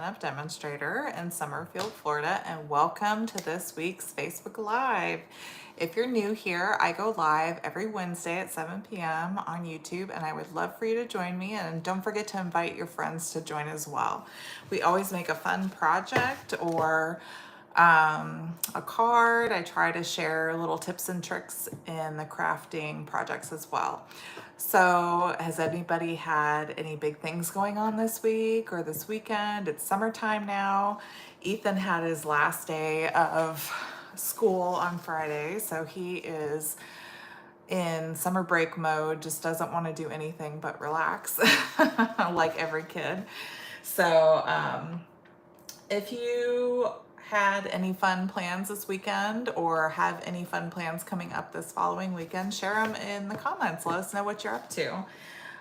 F demonstrator in Summerfield, Florida, and welcome to this week's Facebook Live. If you're new here, I go live every Wednesday at 7 p.m. on YouTube, and I would love for you to join me. And don't forget to invite your friends to join as well. We always make a fun project or a card. I try to share little tips and tricks in the crafting projects as well. So has anybody had any big things going on this week or this weekend? It's summertime now. Ethan had his last day of school on Friday, so he is in summer break mode, just doesn't want to do anything but relax like every kid. So if you had any fun plans this weekend or have any fun plans coming up this following weekend, share them in the comments. Let us know what you're up to.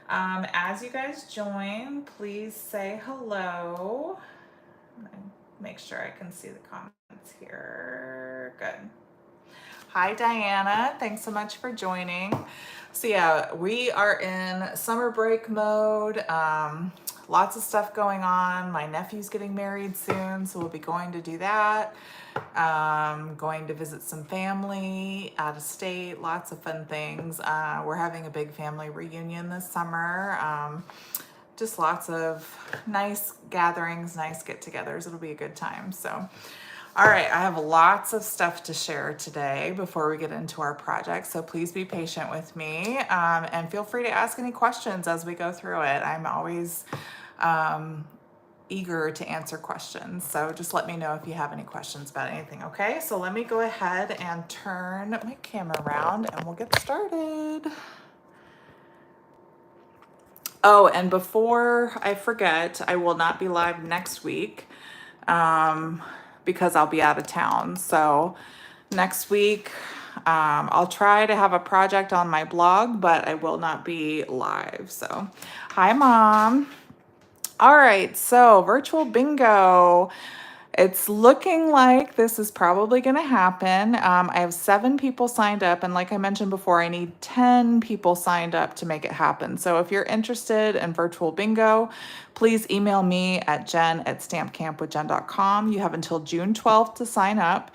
As you guys join, please say hello. Make sure I can see the comments here. Good. Hi, Diana. Thanks so much for joining. So yeah, we are in summer break mode. Lots of stuff going on. My nephew's getting married soon, so we'll be going to do that. Going to visit some family out of state, lots of fun things. We're having a big family reunion this summer. Just lots of nice gatherings, nice get-togethers. It'll be a good time. So, all right, I have lots of stuff to share today before we get into our project. So please be patient with me and feel free to ask any questions as we go through it. I'm always eager to answer questions. So just let me know if you have any questions about anything, okay? So let me go ahead and turn my camera around and we'll get started. Oh, and before I forget, I will not be live next week because I'll be out of town. So next week, I'll try to have a project on my blog, but I will not be live. So hi, Mom. All right, so virtual bingo. It's looking like this is probably going to happen. I have 7 people signed up, and like I mentioned before, I need 10 people signed up to make it happen. So if you're interested in virtual bingo, please email me at jen@stampcampwithjen.com. You have until June 12th to sign up.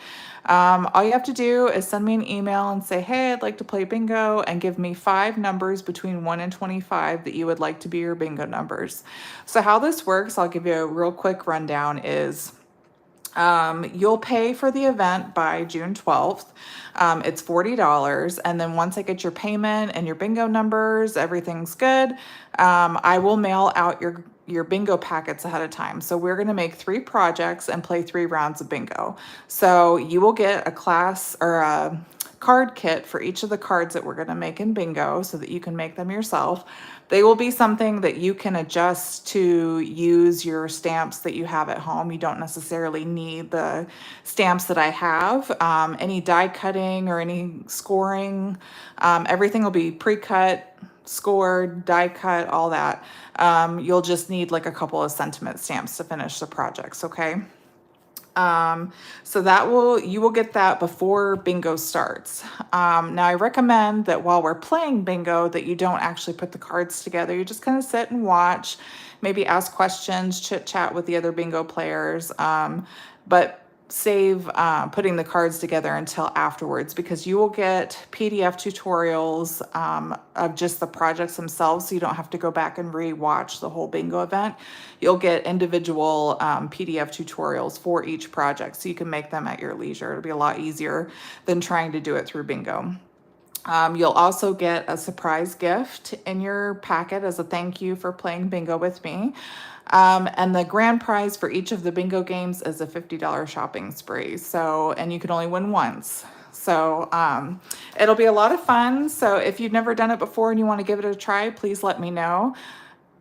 All you have to do is send me an email and say, hey, I'd like to play bingo, and give me 5 numbers between 1 and 25 that you would like to be your bingo numbers. So how this works, I'll give you a real quick rundown, is you'll pay for the event by June 12th. It's $40. And then once I get your payment and your bingo numbers, everything's good. I will mail out your bingo packets ahead of time. So we're going to make 3 projects and play 3 rounds of bingo. So you will get a class or a card kit for each of the cards that we're going to make in bingo so that you can make them yourself. They will be something that you can adjust to use your stamps that you have at home. You don't necessarily need the stamps that I have. Any die cutting or any scoring, everything will be pre-cut, scored, die cut, all that. You'll just need like a couple of sentiment stamps to finish the projects, okay? So you will get that before bingo starts. Now I recommend that while we're playing bingo that you don't actually put the cards together. You just kind of sit and watch, maybe ask questions, chit chat with the other bingo players, but save putting the cards together until afterwards, because you will get PDF tutorials of just the projects themselves, so you don't have to go back and re-watch the whole bingo event. You'll get individual PDF tutorials for each project, so you can make them at your leisure. It'll be a lot easier than trying to do it through bingo. You'll also get a surprise gift in your packet as a thank you for playing bingo with me. And the grand prize for each of the bingo games is a $50 shopping spree. So, and you can only win once. So it'll be a lot of fun. So if you've never done it before and you want to give it a try, please let me know.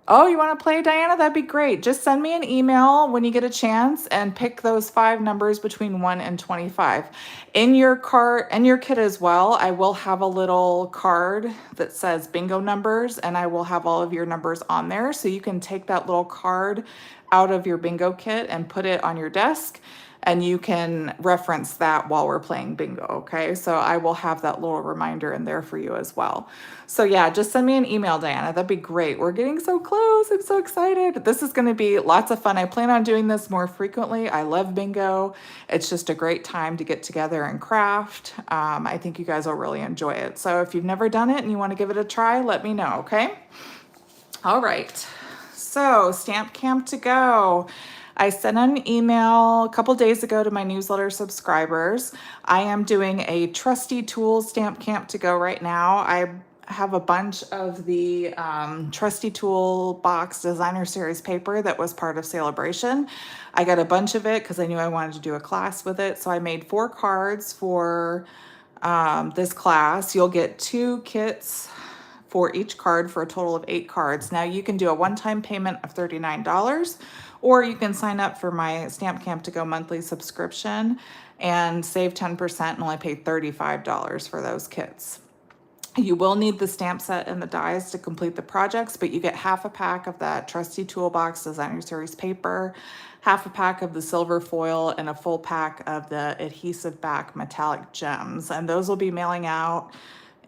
Oh, you want to play, Diana? That'd be great. Just send me an email when you get a chance and pick those 5 numbers between 1 and 25. In your card and your kit as well, I will have a little card that says bingo numbers, and I will have all of your numbers on there. So you can take that little card out of your bingo kit and put it on your desk, and you can reference that while we're playing bingo, okay? So I will have that little reminder in there for you as well. So yeah, just send me an email, Diana. That'd be great. We're getting so close. I'm so excited. This is going to be lots of fun. I plan on doing this more frequently. I love bingo. It's just a great time to get together and craft. I think you guys will really enjoy it. So if you've never done it and you want to give it a try, let me know, okay? All right. So Stamp Camp to go. I sent an email a couple days ago to my newsletter subscribers. I am doing a Trusty Tools Stamp Camp to go right now. I have a bunch of the Trusty Tool Box Designer Series paper that was part of Celebration. I got a bunch of it because I knew I wanted to do a class with it. So I made 4 cards for this class. You'll get 2 kits for each card for a total of 8 cards. Now you can do a one-time payment of $39, or you can sign up for my Stamp Camp to Go monthly subscription and save 10% and only pay $35 for those kits. You will need the stamp set and the dies to complete the projects, but you get half a pack of that Trusty Toolbox Designer Series paper, half a pack of the silver foil, and a full pack of the adhesive back metallic gems. And those will be mailing out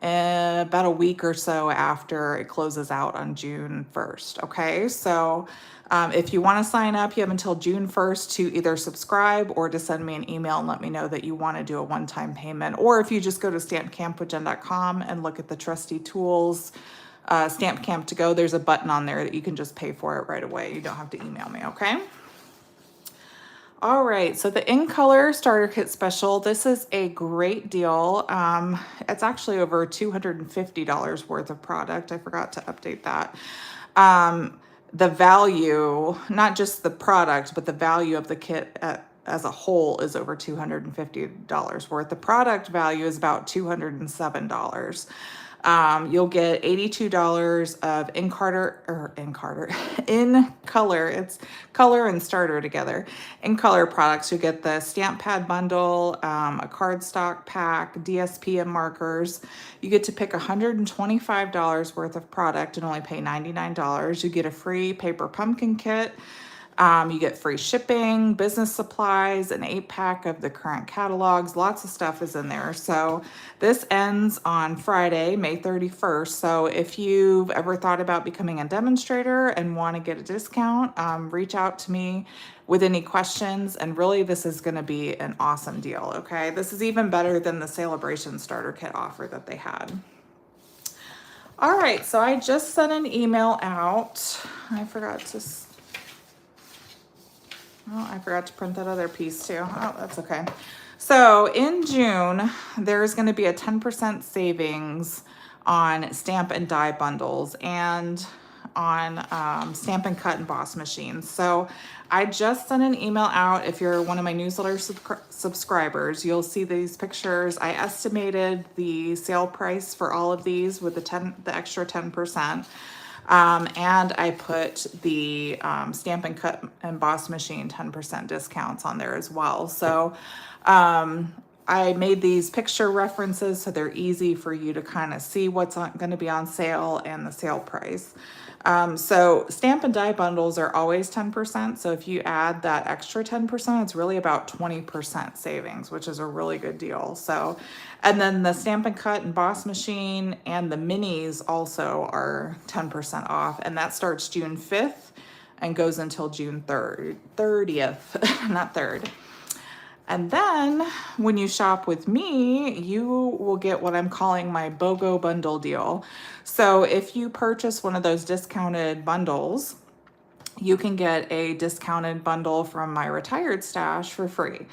about a week or so after it closes out on June 1st. Okay, so if you want to sign up, you have until June 1st to either subscribe or to send me an email and let me know that you want to do a one-time payment. Or if you just go to stampcampwithjen.com and look at the Trusty Tools Stamp Camp to Go, there's a button on there that you can just pay for it right away. You don't have to email me, okay? All right, so the In Color Starter Kit Special, this is a great deal. It's actually over $250 worth of product. I forgot to update that. The value, not just the product, but the value of the kit as a whole is over $250 worth. The product value is about $207. You'll get $82 of in color, it's color and starter together. In color products, you get the stamp pad bundle, a cardstock pack, DSP and markers. You get to pick $125 worth of product and only pay $99. You get a free paper pumpkin kit. You get free shipping, business supplies, an 8-pack of the current catalogs. Lots of stuff is in there. So this ends on Friday, May 31st. So if you've ever thought about becoming a demonstrator and want to get a discount, reach out to me with any questions. And really, this is going to be an awesome deal, okay? This is even better than the Celebration Starter Kit offer that they had. All right, so I just sent an email out. I forgot to print that other piece too. Oh, that's okay. So in June, there's going to be a 10% savings on stamp and die bundles and on stamp and cut and boss machines. So I just sent an email out. If you're one of my newsletter subscribers, you'll see these pictures. I estimated the sale price for all of these with the extra 10%. And I put the Stamp and Cut and Boss Machine 10% discounts on there as well. So I made these picture references so they're easy for you to kind of see what's going to be on sale and the sale price. So stamp and die bundles are always 10%. So if you add that extra 10%, it's really about 20% savings, which is a really good deal. So, and then the Stamp and Cut and Boss Machine and the minis also are 10% off. And that starts June 5th and goes until June 30th, not 3rd. And then when you shop with me, you will get what I'm calling my BOGO bundle deal. So if you purchase one of those discounted bundles, you can get a discounted bundle from my retired stash for free.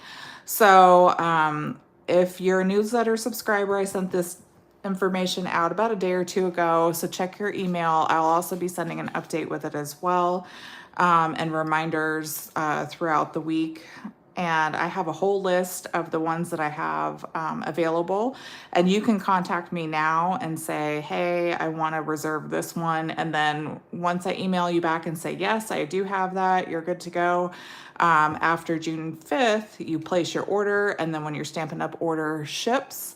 So if you're a newsletter subscriber, I sent this information out about a day or two ago. So check your email. I'll also be sending an update with it as well, and reminders throughout the week. And I have a whole list of the ones that I have available. And you can contact me now and say, hey, I want to reserve this one. And then once I email you back and say, yes, I do have that, you're good to go. After June 5th, you place your order. And then when your Stampin' Up! Order ships,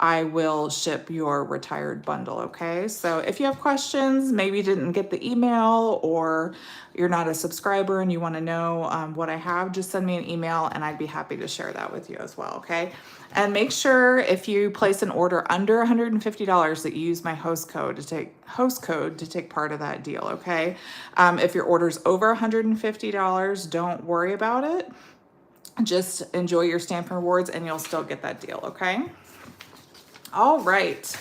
I will ship your retired bundle, okay? So if you have questions, maybe you didn't get the email or you're not a subscriber and you wanna know what I have, just send me an email and I'd be happy to share that with you as well, okay? And make sure if you place an order under $150 that you use my host code to take part of that deal, okay? If your order's over $150, don't worry about it. Just enjoy your Stampin' Rewards and you'll still get that deal, okay? All right.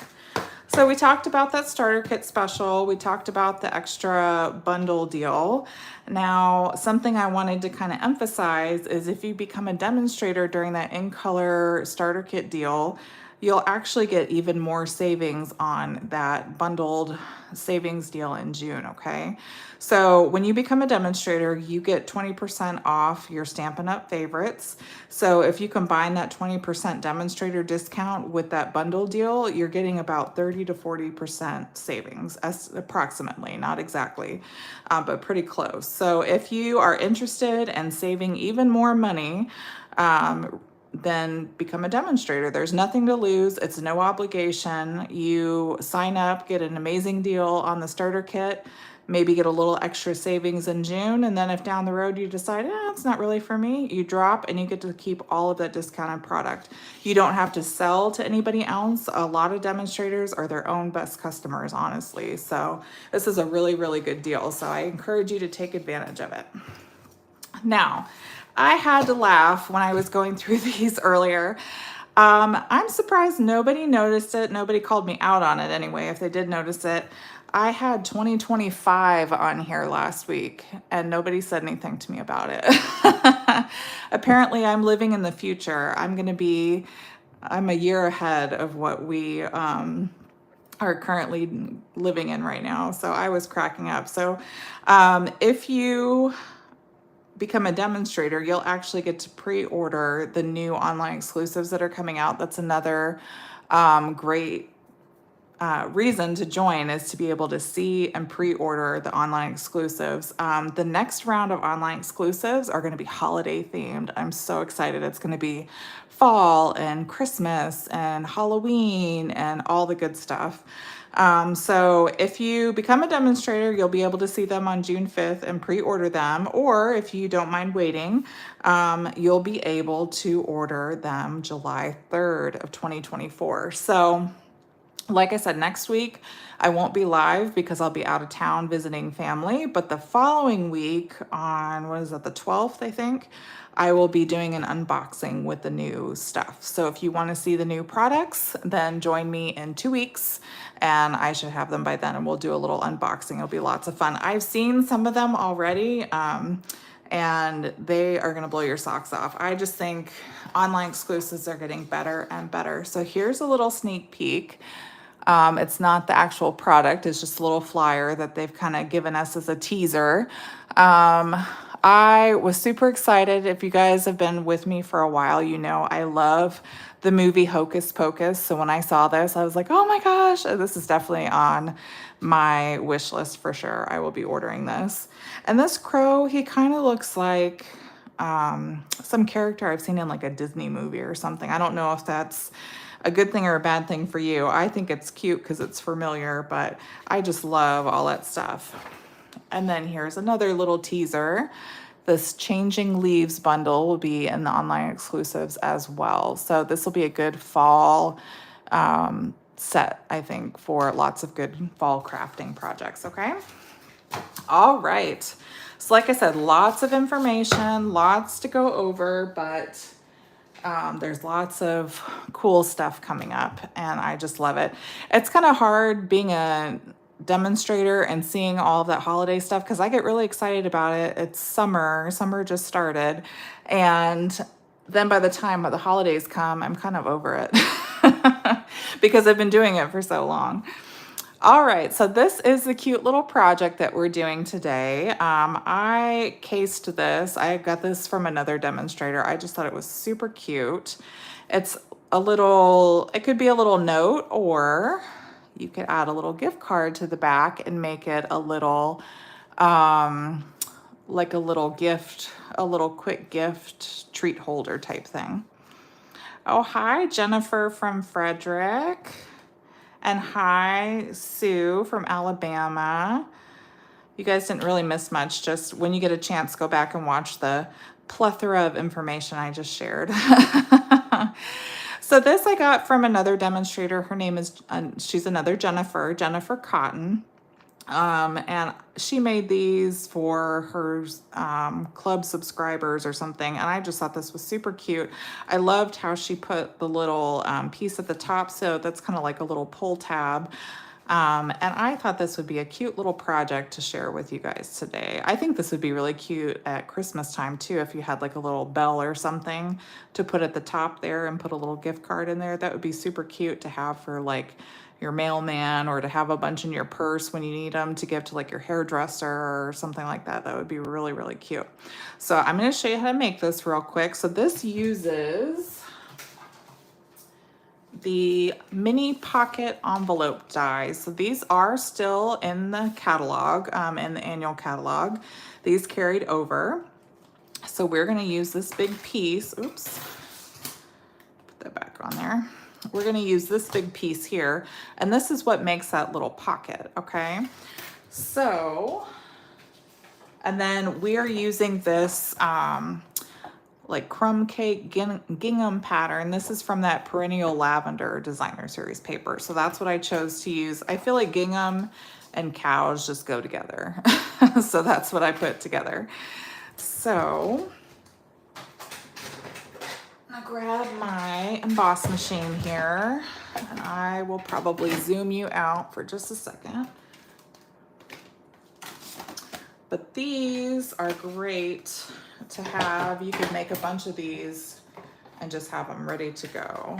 So we talked about that starter kit special. We talked about the extra bundle deal. Now, something I wanted to kind of emphasize is if you become a demonstrator during that in color starter kit deal, you'll actually get even more savings on that bundled savings deal in June, okay? So when you become a demonstrator, you get 20% off your Stampin' Up! Favorites. So if you combine that 20% demonstrator discount with that bundle deal, you're getting about 30 to 40% savings, approximately, not exactly, but pretty close. So if you are interested in saving even more money, then become a demonstrator. There's nothing to lose. It's no obligation. You sign up, get an amazing deal on the starter kit, maybe get a little extra savings in June. And then if down the road you decide, it's not really for me, you drop and you get to keep all of that discounted product. You don't have to sell to anybody else. A lot of demonstrators are their own best customers, honestly. So this is a really, really good deal. So I encourage you to take advantage of it. Now, I had to laugh when I was going through these earlier. I'm surprised nobody noticed it. Nobody called me out on it anyway, if they did notice it. I had 2025 on here last week and nobody said anything to me about it. Apparently I'm living in the future. I'm a year ahead of what we are currently living in right now. So I was cracking up. So if you become a demonstrator, you'll actually get to pre-order the new online exclusives that are coming out. That's another great reason to join, is to be able to see and pre-order the online exclusives. The next round of online exclusives are going to be holiday themed. I'm so excited. It's going to be fall and Christmas and Halloween and all the good stuff. So if you become a demonstrator, you'll be able to see them on June 5th and pre-order them. Or if you don't mind waiting, you'll be able to order them July 3rd of 2024. So like I said, next week I won't be live because I'll be out of town visiting family, but the following week on, what is that, the 12th, I think, I will be doing an unboxing with the new stuff. So if you want to see the new products, then join me in 2 weeks and I should have them by then and we'll do a little unboxing. It'll be lots of fun. I've seen some of them already and they are gonna blow your socks off. I just think online exclusives are getting better and better. So here's a little sneak peek. It's not the actual product, it's just a little flyer that they've kind of given us as a teaser. I was super excited. If you guys have been with me for a while, you know I love the movie Hocus Pocus. So when I saw this, I was like, oh my gosh, this is definitely on my wish list for sure. I will be ordering this. And this crow, he kind of looks like some character I've seen in like a Disney movie or something. I don't know if that's a good thing or a bad thing for you. I think it's cute because it's familiar, but I just love all that stuff. And then here's another little teaser. This Changing Leaves bundle will be in the online exclusives as well. So this will be a good fall set, I think, for lots of good fall crafting projects, okay? All right. So like I said, lots of information, lots to go over, but there's lots of cool stuff coming up and I just love it. It's kind of hard being a demonstrator and seeing all of that holiday stuff because I get really excited about it. It's summer just started, and then by the time the holidays come, I'm kind of over it because I've been doing it for so long. All right, so this is the cute little project that we're doing today. I cased this. I got this from another demonstrator. I just thought it was super cute. It's a little, it could be a little note, or you could add a little gift card to the back and make it a little, like a little gift, a little quick gift treat holder type thing. Oh, hi, Jennifer from Frederick. And hi, Sue from Alabama. You guys didn't really miss much. Just when you get a chance, go back and watch the plethora of information I just shared. So this I got from another demonstrator. Her name is, she's another Jennifer, Jennifer Cotton. And she made these for her club subscribers or something. And I just thought this was super cute. I loved how she put the little piece at the top. So that's kind of like a little pull tab. And I thought this would be a cute little project to share with you guys today. I think this would be really cute at Christmas time too, if you had like a little bell or something to put at the top there and put a little gift card in there. That would be super cute to have for like your mailman, or to have a bunch in your purse when you need them to give to like your hairdresser or something like that. That would be really, really cute. So I'm going to show you how to make this real quick. So this uses the mini pocket envelope dies. So these are still in the catalog, in the annual catalog. These carried over. So we're going to use this big piece. Oops. Put that back on there. We're going to use this big piece here, and this is what makes that little pocket, okay? So, and then we are using this like crumb cake gingham pattern. This is from that Perennial Lavender Designer Series paper. So that's what I chose to use. I feel like gingham and cows just go together. So that's what I put together. So I'm gonna grab my emboss machine here, and I will probably zoom you out for just a second. But these are great to have. You could make a bunch of these and just have them ready to go.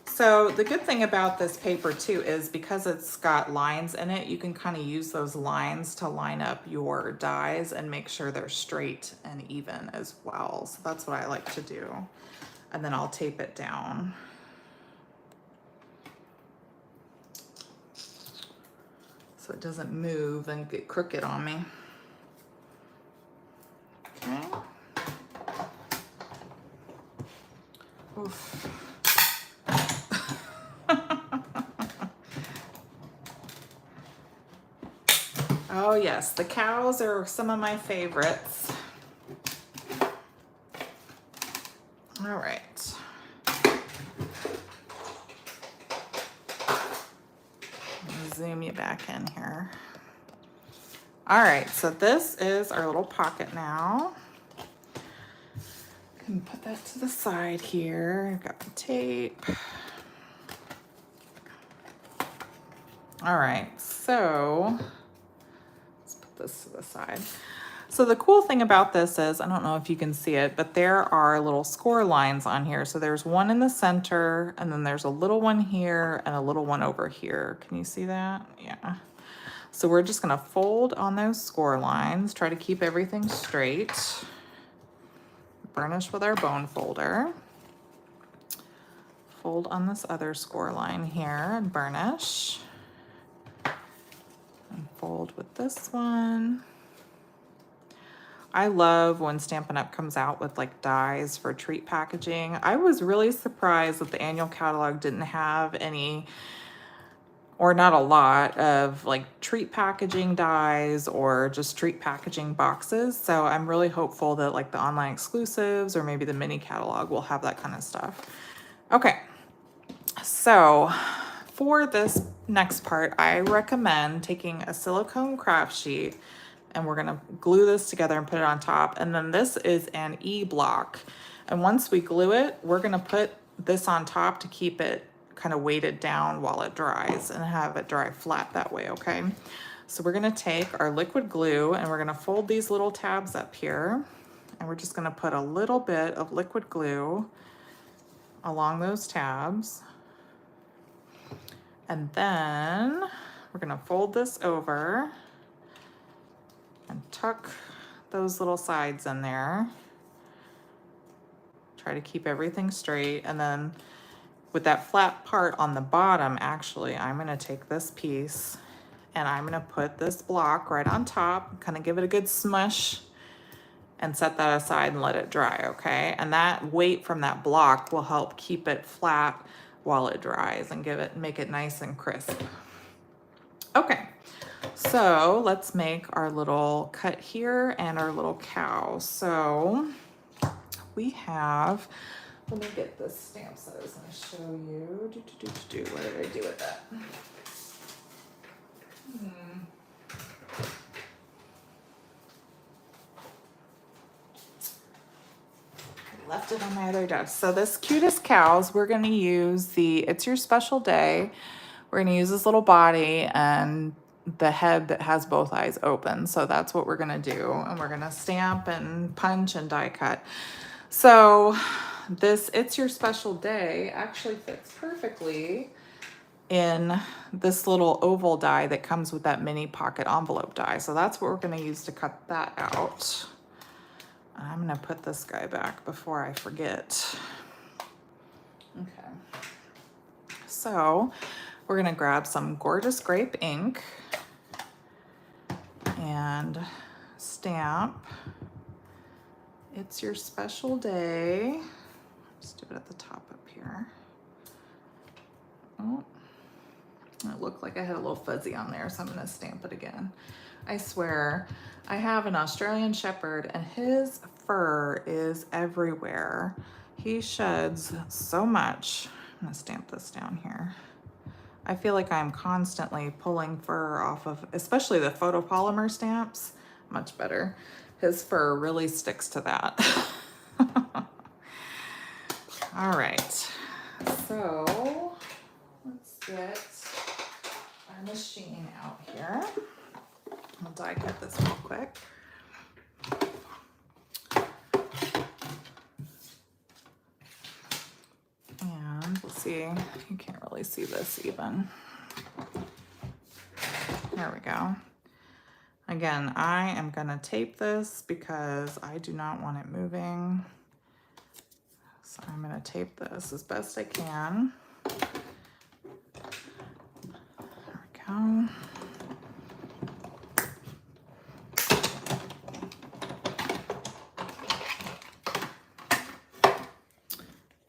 So the good thing about this paper too is because it's got lines in it, you can kind of use those lines to line up your dies and make sure they're straight and even as well. So that's what I like to do. And then I'll tape it down. So it doesn't move and get crooked on me. Okay. Oof. Oh yes, the cows are some of my favorites. All right. Zoom you back in here. All right, so this is our little pocket now. And put that to the side here. I've got the tape. All right, so let's put this to the side. So the cool thing about this is, I don't know if you can see it, but there are little score lines on here. So there's one in the center, and then there's a little one here and a little one over here. Can you see that? Yeah. So we're just gonna fold on those score lines, try to keep everything straight. Burnish with our bone folder. Fold on this other score line here and burnish. And fold with this one. I love when Stampin' Up! Comes out with like dies for treat packaging. I was really surprised that the annual catalog didn't have any, or not a lot, of like treat packaging dies or just treat packaging boxes. So I'm really hopeful that like the online exclusives or maybe the mini catalog will have that kind of stuff. Okay, so for this next part, I recommend taking a silicone craft sheet, and we're gonna glue this together and put it on top. And then this is an E-block. And once we glue it, we're gonna put this on top to keep it kind of weighted down while it dries and have it dry flat that way, okay? So we're gonna take our liquid glue and we're gonna fold these little tabs up here, and we're just gonna put a little bit of liquid glue along those tabs. And then we're gonna fold this over and tuck those little sides in there. Try to keep everything straight. And then with that flat part on the bottom, actually, I'm gonna take this piece and I'm gonna put this block right on top, kind of give it a good smush, and set that aside and let it dry, okay? And that weight from that block will help keep it flat while it dries and make it nice and crisp. Okay, so let's make our little cut here and our little cow. So we have, let me get this stamp set I was going to show you. What did I do with that? Left it on my other desk. So this Cutest cows, we're going to use the It's Your Special Day. We're going to use this little body and the head that has both eyes open. So that's what we're going to do. And we're going to stamp and punch and die cut. So this It's Your Special Day actually fits perfectly in this little oval die that comes with that mini pocket envelope die. So that's what we're going to use to cut that out. I'm going to put this guy back before I forget. Okay. So we're going to grab some gorgeous grape ink and stamp It's Your Special Day. Let's do it at the top up here. Oh, it looked like I had a little fuzzy on there, so I'm going to stamp it again. I swear, I have an Australian Shepherd and his fur is everywhere. He sheds so much. I'm going to stamp this down here. I feel like I'm constantly pulling fur off of, especially the photopolymer stamps, much better. His fur really sticks to that. All right, so let's get our machine out here. I'll die cut this real quick. And we'll see, you can't really see this even. There we go. Again, I am gonna tape this because I do not want it moving. So I'm gonna tape this as best I can. There we go.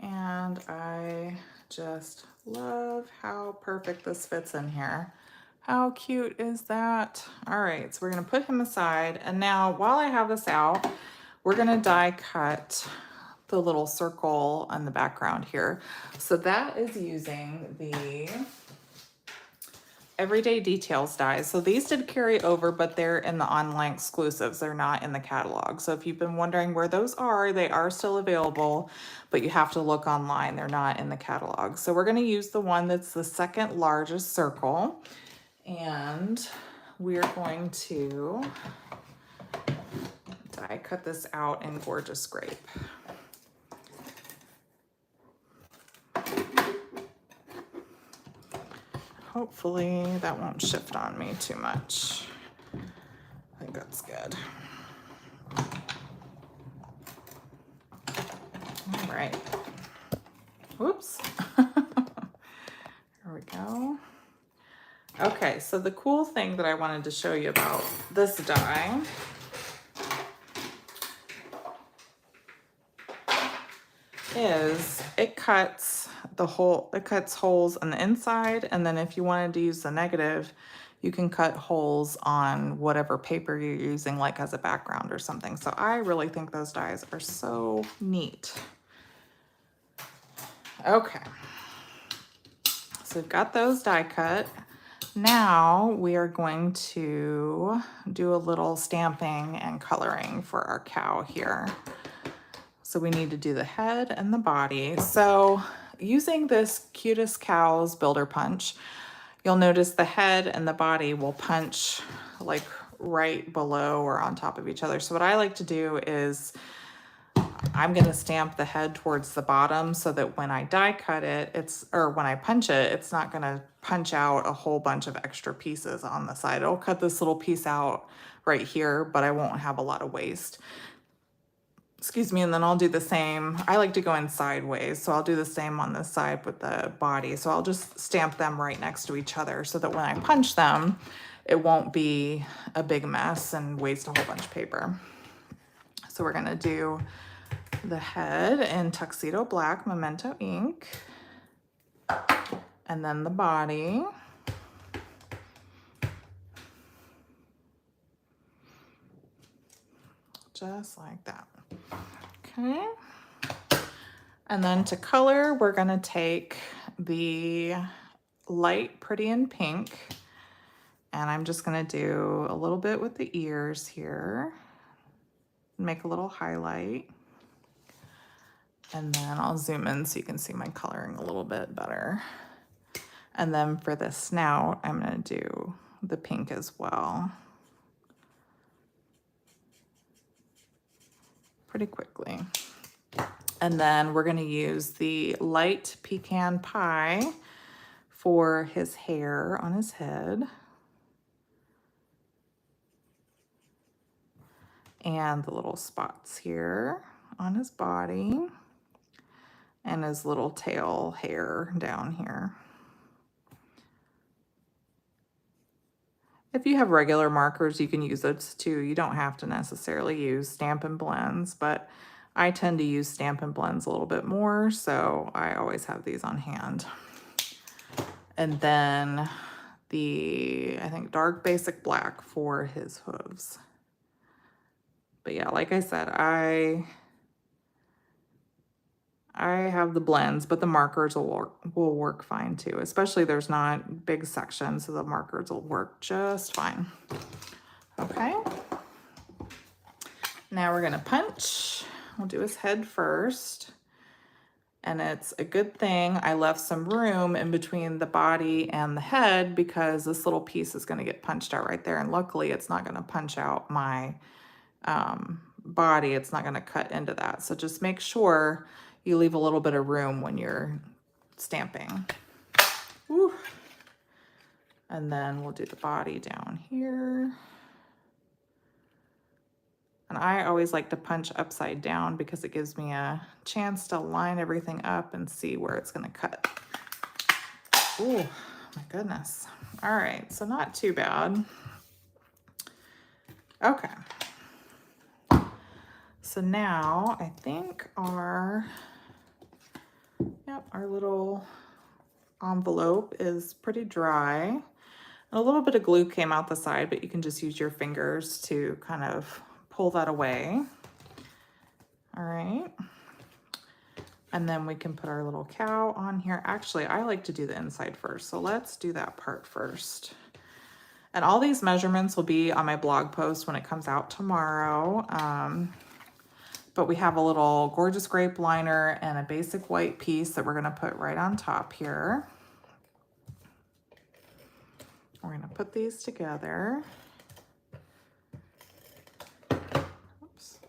And I just love how perfect this fits in here. How cute is that? All right, so we're gonna put him aside. And now while I have this out, we're gonna die cut the little circle on the background here. So that is using the Everyday Details dies. So these did carry over, but they're in the online exclusives. They're not in the catalog. So if you've been wondering where those are, they are still available, but you have to look online. They're not in the catalog. So we're gonna use the one that's the second largest circle. And we're going to die cut this out in Gorgeous Grape. Hopefully that won't shift on me too much. I think that's good. All right. Whoops. There we go. Okay, so the cool thing that I wanted to show you about this die is it cuts holes on the inside, and then if you wanted to use the negative, you can cut holes on whatever paper you're using, like as a background or something. So I really think those dies are so neat. Okay, so we've got those die cut. Now we are going to do a little stamping and coloring for our cow here. So we need to do the head and the body. So using this Cutest Cows Builder Punch, you'll notice the head and the body will punch like right below or on top of each other. So what I like to do is I'm gonna stamp the head towards the bottom so that when I die cut it, when I punch it, it's not gonna punch out a whole bunch of extra pieces on the side. It'll cut this little piece out right here, but I won't have a lot of waste. Excuse me, and then I'll do the same. I like to go in sideways, so I'll do the same on this side with the body. So I'll just stamp them right next to each other so that when I punch them, it won't be a big mess and waste a whole bunch of paper. So we're gonna do the head in Tuxedo Black Memento ink, and then the body. Just like that. Okay. And then to color, we're gonna take the light Pretty in Pink, and I'm just gonna do a little bit with the ears here, make a little highlight, and then I'll zoom in so you can see my coloring a little bit better. And then for the snout, I'm gonna do the pink as well, pretty quickly. And then we're gonna use the light pecan pie for his hair on his head. And the little spots here on his body. And his little tail hair down here. If you have regular markers, you can use those too. You don't have to necessarily use Stampin' Blends, but I tend to use Stampin' Blends a little bit more, so I always have these on hand. And then the, I think, dark basic black for his hooves. But yeah, like I said, I have the blends, but the markers will work fine too, especially there's not big sections, so the markers will work just fine. Okay. Now we're gonna punch. We'll do his head first. And it's a good thing I left some room in between the body and the head, because this little piece is gonna get punched out right there. And luckily it's not gonna punch out my body. It's not gonna cut into that. So just make sure you leave a little bit of room when you're stamping. Woo. And then we'll do the body down here. And I always like to punch upside down because it gives me a chance to line everything up and see where it's gonna cut. Oh my goodness. All right, so not too bad. Okay. So now I think our little envelope is pretty dry. And a little bit of glue came out the side, but you can just use your fingers to kind of pull that away. All right. And then we can put our little cow on here. Actually, I like to do the inside first, so let's do that part first. And all these measurements will be on my blog post when it comes out tomorrow. But we have a little gorgeous grape liner and a basic white piece that we're gonna put right on top here. We're gonna put these together. Oops.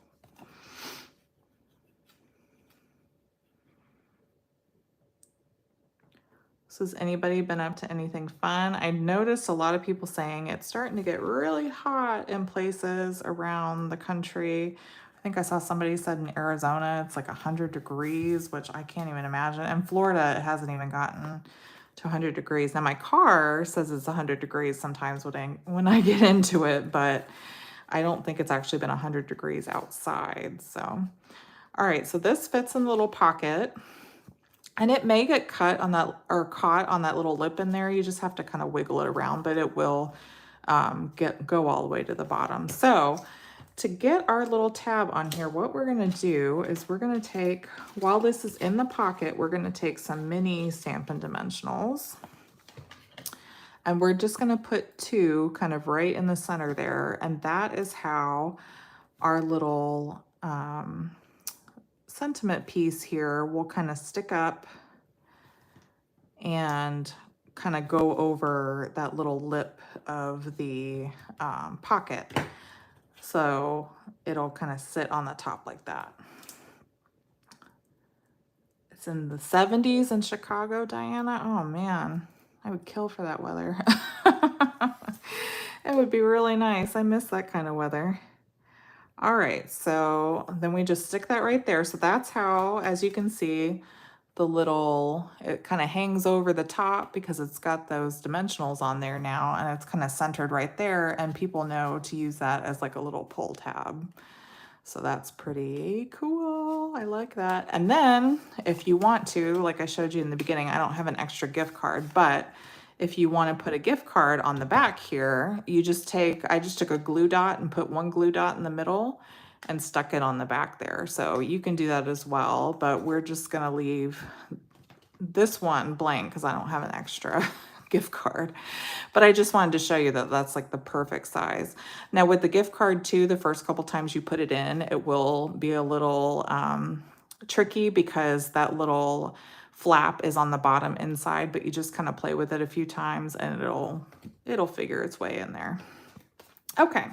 So has anybody been up to anything fun? I noticed a lot of people saying it's starting to get really hot in places around the country. I think I saw somebody said in Arizona it's like 100 degrees, which I can't even imagine. In Florida, it hasn't even gotten to 100 degrees. Now my car says it's 100 degrees sometimes when I get into it, but I don't think it's actually been 100 degrees outside. So, all right, so this fits in the little pocket. And it may get cut on that, or caught on that little lip in there. You just have to kind of wiggle it around, but it will go all the way to the bottom. So to get our little tab on here, what we're gonna do is we're gonna take, while this is in the pocket, we're gonna take some mini Stampin' Dimensionals. And we're just gonna put two kind of right in the center there. And that is how our little sentiment piece here will kind of stick up and kind of go over that little lip of the pocket. So it'll kind of sit on the top like that. It's in the 70s in Chicago, Diana. Oh man, I would kill for that weather. It would be really nice. I miss that kind of weather. All right, so then we just stick that right there. So that's how, as you can see, the little, it kind of hangs over the top because it's got those dimensionals on there now, and it's kind of centered right there, and people know to use that as like a little pull tab. So that's pretty cool. I like that. And then if you want to, like I showed you in the beginning, I don't have an extra gift card, but if you want to put a gift card on the back here, you just take, I just took a glue dot and put one glue dot in the middle and stuck it on the back there. So you can do that as well, but we're just going to leave this one blank because I don't have an extra gift card. But I just wanted to show you that that's like the perfect size. Now with the gift card too, the first couple times you put it in, it will be a little tricky because that little flap is on the bottom inside, but you just kind of play with it a few times and it'll figure its way in there. Okay.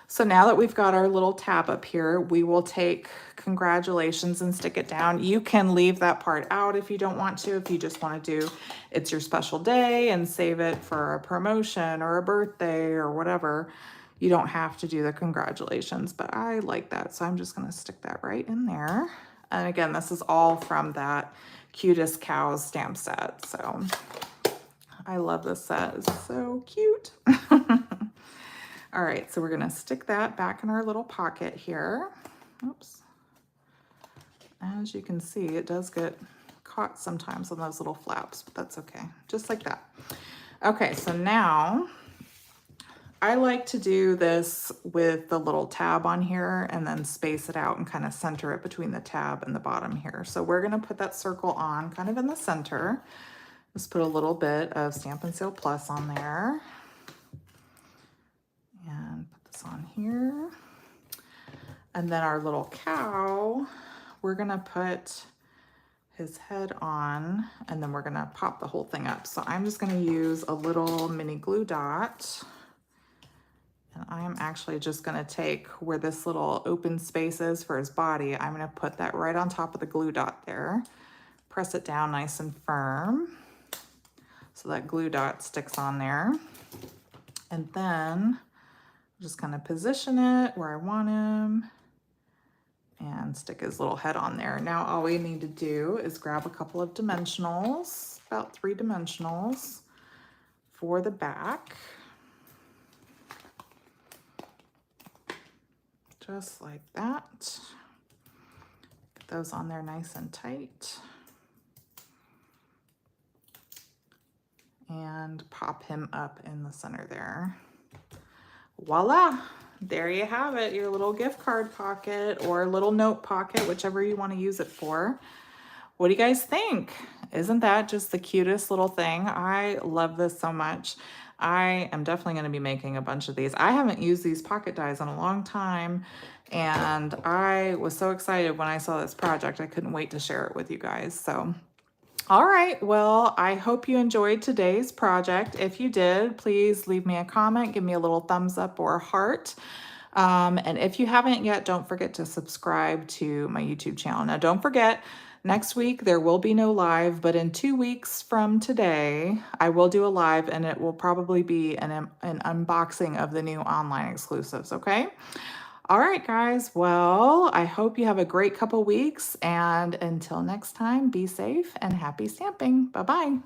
So now that we've got our little tab up here, we will take congratulations and stick it down. You can leave that part out if you don't want to, if you just want to do it's your special day and save it for a promotion or a birthday or whatever. You don't have to do the congratulations, but I like that. So I'm just going to stick that right in there. And again, this is all from that Cutest Cows stamp set. So I love this set. It's so cute. All right, so we're gonna stick that back in our little pocket here. Oops. As you can see, it does get caught sometimes on those little flaps, but that's okay, just like that. Okay, so now I like to do this with the little tab on here and then space it out and kind of center it between the tab and the bottom here. So we're gonna put that circle on kind of in the center. Just put a little bit of Stampin' Seal Plus on there. And put this on here. And then our little cow, we're gonna put his head on and then we're gonna pop the whole thing up. So I'm just gonna use a little mini glue dot. And I am actually just gonna take where this little open space is for his body, I'm gonna put that right on top of the glue dot there. Press it down nice and firm so that glue dot sticks on there. And then just kind of position it where I want him and stick his little head on there. Now all we need to do is grab a couple of dimensionals, about 3 dimensionals for the back. Just like that. Get those on there nice and tight. And pop him up in the center there. Voila, there you have it, your little gift card pocket or little note pocket, whichever you want to use it for. What do you guys think? Isn't that just the cutest little thing? I love this so much. I am definitely going to be making a bunch of these. I haven't used these pocket dies in a long time, and I was so excited when I saw this project. I couldn't wait to share it with you guys. So all right, well, I hope you enjoyed today's project. If you did, please leave me a comment, give me a little thumbs up or a heart. And if you haven't yet, don't forget to subscribe to my YouTube channel. Now, don't forget, next week there will be no live, but in 2 weeks from today, I will do a live and it will probably be an unboxing of the new online exclusives, okay? All right, guys. Well, I hope you have a great couple weeks. And until next time, be safe and happy stamping. Bye-bye.